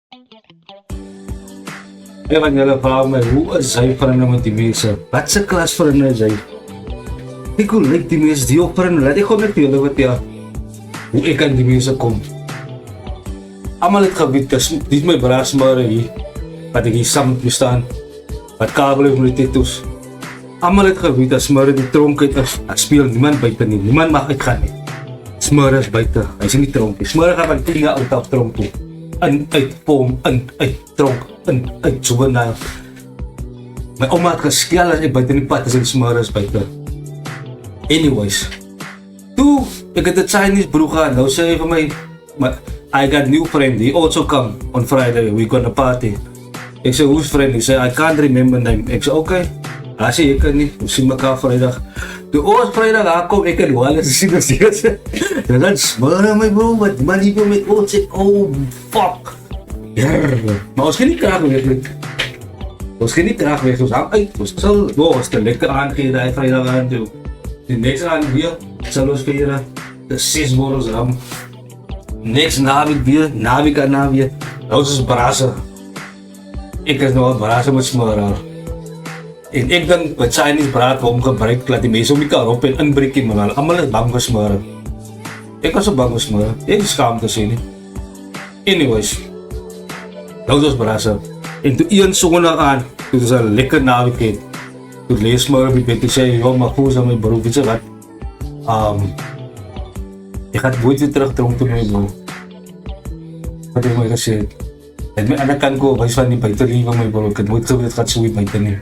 Van julle vra my, hoe is hy vriende met die mense? Wat se klas vriende is hy? Ek hoe lyk die mense die op vriende? Laat ek gewoon met julle wat ja, hoe ek aan die mense kom. Almal het geweet, dis my braasmare hier, wat ek hier saam met my staan, wat kabel heeft met die tattoos. Almal het geweet, as Smurre die tronk uit is, ek speel niemand buiten nie, niemand mag uitgaan nie. Smurre is buiten, hy is in die tronk. Smurre gaan van 10 jaar oud af tronk toe. In, uit, pom, in, uit, tronk, in, uit, so na. My oma het geskel as ek buiten die pad is en Smurre is buiten. Anyways, toe, ek het 'n Chinese broer gehad, nou sê hy vir my, I got new friend, he also come on Friday, we gonna party. Ek sê, who's friend? He sê, I can't remember name. Ek sê, okay. Hij zei, ik kan niet, we zien elkaar vrijdag. De oorlog vrijdag aankom, ik en Wallace zien nog steeds. En dan smurren my bro, wat man die met ons zegt, oh fuck. Maar ons gaan niet graag weg. Ons gaan niet graag weg, ons gaan uit. Ons zal ons te lekker aangeven, hij vrijdag aan doen. De next aan weer, zal ons vieren. De 6 borrels ram. Next naweek weer, naweek aan naweek. Nou is brazen. Ik is nog brazen met smurren. En ek dink wat Chinese braad hom gebruik, laat die mense om die kar op en inbreek en maar almal is bang vir Smurre. Ek was so bang vir Smurre, ek is skaam te sê nie. Anyways, nou is ons brasse. En toe een sondag aan, toe is 'n lekker naweek het. Toe lees Smurre by Betty sê, joh, maar voel aan my broer, weet jy wat? Ek gaan nooit weer terug tronk toe my broer. Wat het my gesê? Het my aan die kant go, wys van die buitenlewe van my broer, ek het nooit geweet, het gaat so weer buiten nie.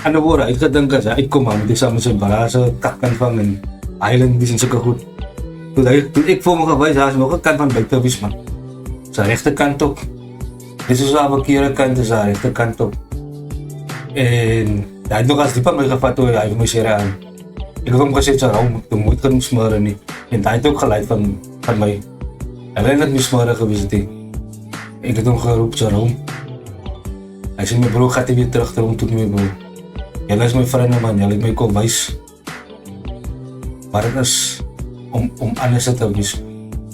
Ander woorde, uitgedink as hy uitkom, moet hy saam met sy baraase kak kan vang en Island wees en sulke goed. Toe ek vir hom gewys, daar is nog 'n kant van buite wees man. Sy regte kant op. Dis is waar verkeerde kant is haar regte kant op. En hy het nog as diep aan my gevat toe hy my sê aan. Ek het hom gesê, jy moet genoeg Smurre nie. En hy het ook geluid van my. Hy het net nie Smurre gewees het nie. Ek het hom geroep, Jerome. Hy sê, my broer gaat hy weer terug toe nie my broer. Julle is my vriende man, julle het my kom wys. Maar het is om anders te wees.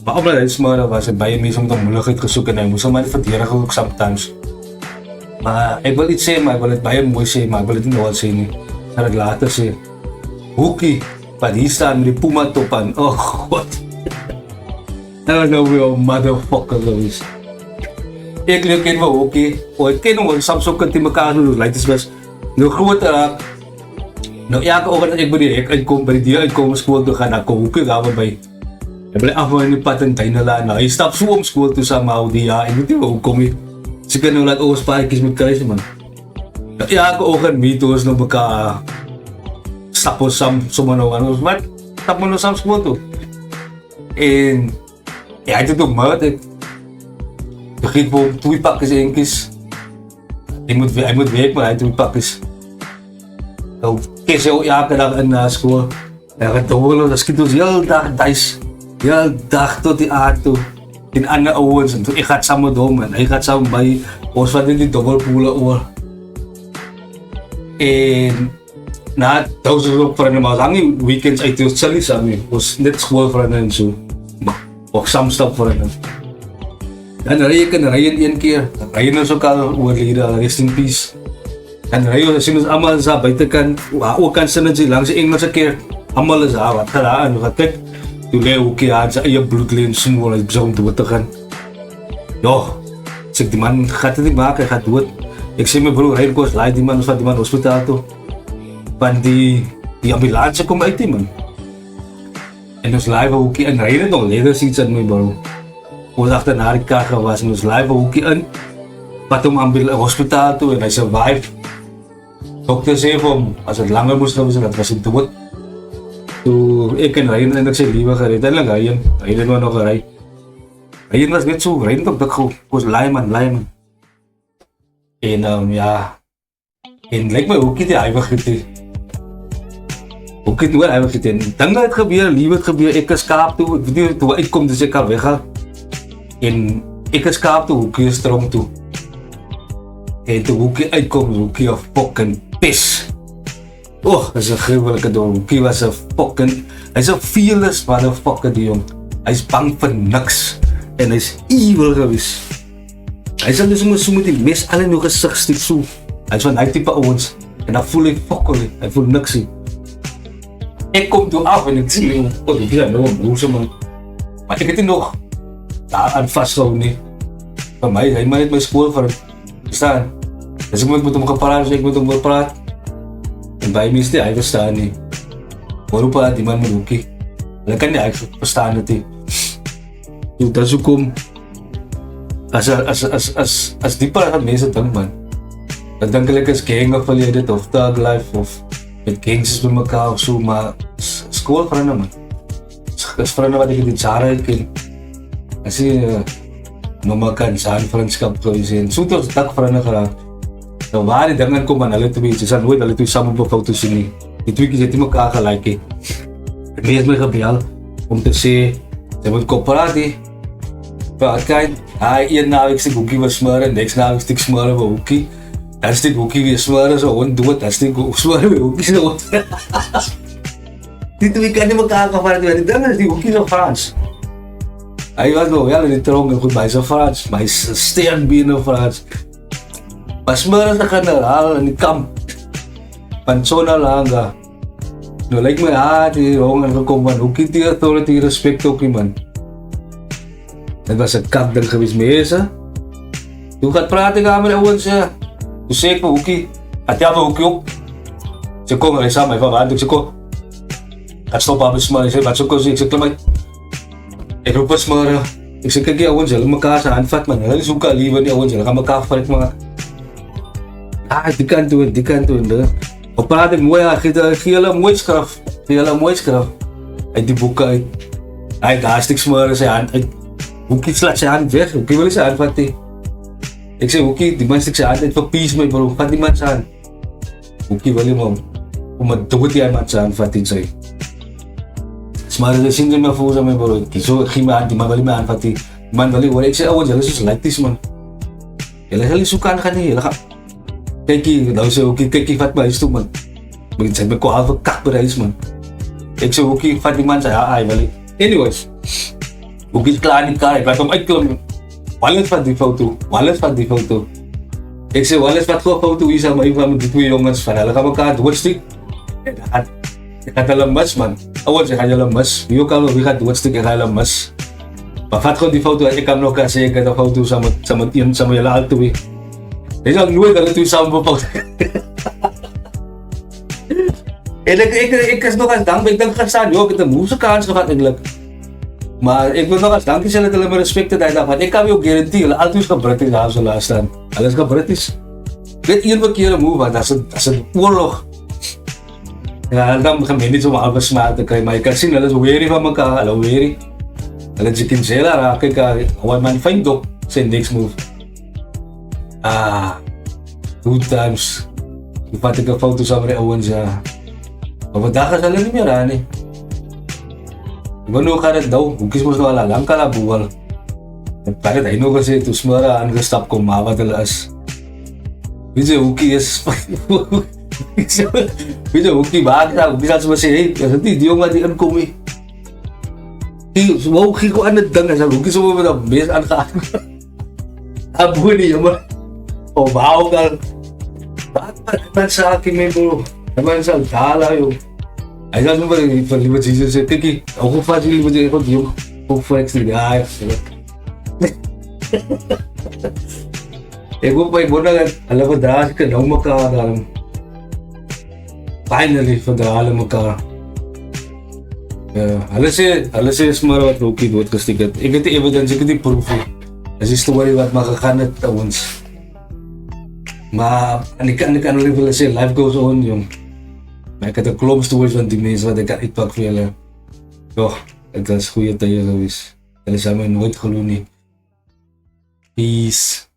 Maar omdat hy Smurre was, het baie mense met hom moeilikheid gesoek en hy moes hom maar verdedig ook sometimes. Maar ek wil iets sê, maar ek wil het baie mooi sê, maar ek wil het nie nooit sê nie. Dat ek later sê. Hoekie, wat hier staan met die Puma top aan, oh god. Dat was nou weer een motherfucker gewees. Ek ken vir Hoekie, ek ken hom, soms ook in mekaar doen, like dit was. Nou groter raak, nou elke oggend ek by die hek uitkom, by die deur uitkom skool toe gaan, dan kom Hoekie daar by. Hy bly af in die pad in Tuinela, nou hy stap so om skool toe saam hou die jaar, ek weet nie hoe kom hy. Seker nou laat ons paadjies met kruis man. Nou elke oggend meet ons nou mekaar, stap ons saam, sommer nou aan ons, wat? Stap ons nou saam skool toe. En, ja, hy het ook maat, ek begin vir hom 2 pakkies eentjies. Hy moet werk, maar hy het 2 pakkies. Nou, kies hy ook elke dag in na school. Hy gaat dobbel, dan skiet ons heel dag duis. Heel dag tot die aard toe. En ander ouwens, en toe ek gaat saam met hom, en hy gaat saam by, ons wat in die dobbelpoele oor. En, na, dat was ook vrienden, maar ons hang nie weekends uit, ons sal nie saam nie. Ons net schoolvrienden en so. Maar, ook samstap vrienden. Dan ry ek en ry in 1 keer, dan ry ons ook al oorlede, rest in peace. Dan ry ons, sien ons allemaal is daar buitenkant, ook kan Synergy langs die Engelse keer, allemaal is daar, wat gaat daar aan, wat kyk, toe lê Hoekie aan, sy eie bloedleen smoel, hy is besig om dood te gaan. Ja, sê ek, die man gaat het nie maak, hy gaat dood. Ek sê my broer, hy koos, laai die man, ons vat die man hospitaal toe. Want die ambulance kom uit die man. En ons laai vir Hoekie in, ry het nog leather seats in my broer. Ons achterna die kar gewas en ons laai vir Hoekie in, vat hom hospitaal toe en hy survive. Dokter sê vir hom, as het langer moest gewees, dat was hy dood. Toe ek en Ryan eindelijk sy liewe gered, eindelijk Ryan het nog gerei. Ryan was net so, Ryan op dik goed, was laai man. En ja, en lyk my Hoekie die huiwig het die. Hoekie het nooit huiwig het en dinge het gebeur, liewe het gebeur, ek is Kaap toe, ek weet nie, toe uitkom, dus ek al wegga. En ek is Kaap toe, Hoekie is tronk toe. En toe Hoekie uitkom, Hoekie een fucking pis. Oh, dat is een gruwelijke dom. Hoekie was een fucking, hy is een fearless motherfucker die jong. Hy is bang vir niks. En hy is evil gewees. Hy sal dus moet die mes al in jou gesig steek so. Hy's van hy tipe ouens en dan voel hy fokol, hy voel niksie. Ek kom toe af en ek sien die ja, nou broer man. Maar ek het nie nog daar aan vasgehou nie. Vir my, hy maar net my skool vir verstaan. As ek moet hom gepraat, as ek moet hom praat. En by my is hy verstaan nie. Waarom praat die man met hoekie? Hulle kan nie eigenlijk verstaan het nie. So, dat is ook om as die paar gaan mense dink man, dan denk ek is gang affiliated of thug life of met gangsters by mekaar of so, maar skoolvriende man. Is vriende wat ek in die jare ken. As jy mama kan zijn vriendskap gewees en so het ons vriende geraak. Nou waar die dingen kom aan hulle twee, jy sal nooit hulle twee samen op 'n foto sien nie. Die twee kies het nie mekaar gelijk he. Ek het my gebel om te sê, sy moet kopraat he. Maar kijk, een naweek stik hoekie was smeren, next naweek stik smeren van hoekie. Dan stik hoekie weer smeren, so hond dood, dan stik smeren weer hoekie so hond. Die twee kan nie mekaar gevaard worden, die ding is die hoekie so Frans. Hy was nog wel in die tronk en goed, maar hy is Frans, maar hy is steenbeen Frans. Maar smeren is een generaal in die kamp. Van Sona Langa. Nou lyk my hart hier honger gekom van hoekie die authority respect ook nie man. Dit was 'n kakding geweest mense. Toe gaan praat ek aan met ouens ja. Toe sê ek vir hoekie, het jy vir hoekie op? Sy kom en hy sê my van waar, ek sê kom. Ek stop aan my smeren, ek sê wat so kos ek sê klim uit. Ek roep een smeren, ek sê kyk die ouens, hulle mekaar sy hand vat man, hulle soek al liever die ouens, hulle gaan mekaar vrek maar. Die kant toe en op praat ek mooi, gee hulle mooi skrif, uit die boeken uit. Hy het daar stik smeren sy hand uit. Hoekie slaat sy hand weg, hoekie wil hy sy hand vat die. Ek sê hoekie, die man stik sy hand uit vir peace my bro, vat die man sy hand. Hoekie wil hy maar, om het dood die man sy hand vat in sy. Smeren sy sien sy my voels aan my bro, ek so gee my hand, die man wil hy my hand vat die. Die man wil hy hoor, ek sê ouwens, hulle soos laities man. Hulle sal die soek aan gaan nie, hulle gaan. Kykie, nou sê hoekie, kykie vat my huis toe man. Begin sy my kwaal vir kak by huis man. Ek sê hoekie, vat die man sy, hy wil hy. Anyways. Hoekie is klaar in die kar, ek laat hom uitklim. Wallace vat die foto. Ek sê, Wallace vat gewoon foto hier saam my van die twee jongens van hulle gaan mekaar doodstik. Ek gaat hulle mis man. Ouwens, ek gaan hulle mis. Wie ook al wie gaat doodstik, ek gaan hulle mis. Maar vat gewoon die foto, ek kan nog kan sê, ek het een foto saam julle al twee. Hy sal nooit hulle twee saam bepaald. En ek is nog als dankbaar, ek denk gestaan, joh, ek het een moeise kans gehad eindelijk. Maar ek wil nog als dankie sê dat hulle my respect het uitdag, want ek kan jou garantie, hulle altyd is gebritisch daar so laat staan. Hulle is gebritisch. Dit een verkeerde move, want as het oorlog. Ja, dan gaan men niet so maar besmaak te kry, maar jy kan sien, hulle is weerie van mekaar, hulle weerie. Hulle is in Zela raak, kyk, hoe man fijn dop, sy next move. Good times. Toen vat ik een foto samen met de ouwens, ja. Maar vandaag is hulle nie meer aan, nie. Ik weet nog, gaat het nou? Hoekies moest nog al lang kala boel. En pak het hy nog gesê, toe smeren aangestap kom, maar wat hulle is. Weet je, hoekie is... Weet je, hoekie maak dat? Hoekie zal ze maar sê, hey, is het niet die jongen die inkom, he? Wow, ging gewoon aan het ding, en hoekie zo met dat beest aangaan. Boe nie, jongen. Oh, wauw, dan. Wat man saakje mee, bro. En man zal dala, joh. Hij zal noemen van liever Jesus zeggen, kijk, ook hoe vaak jullie moeten gewoon die jongen ook flex die ja. Ik hoop bij Bonner, hulle verdraag kan nou mekaar daarom. Finally verdraag mekaar. Hulle sê smere wat Rocky doodgestiek het. Ek het die evidence, ek het die proof. Dis die story wat maar gegaan het ons. Maar en ek kan alleen willen sê, life goes on, jong. Maar ek het 'n klomp stories van die mense wat ek kan uitpak vir julle. Joh, dit was goeie tye gewees. Hulle sal my nooit glo nie. Peace.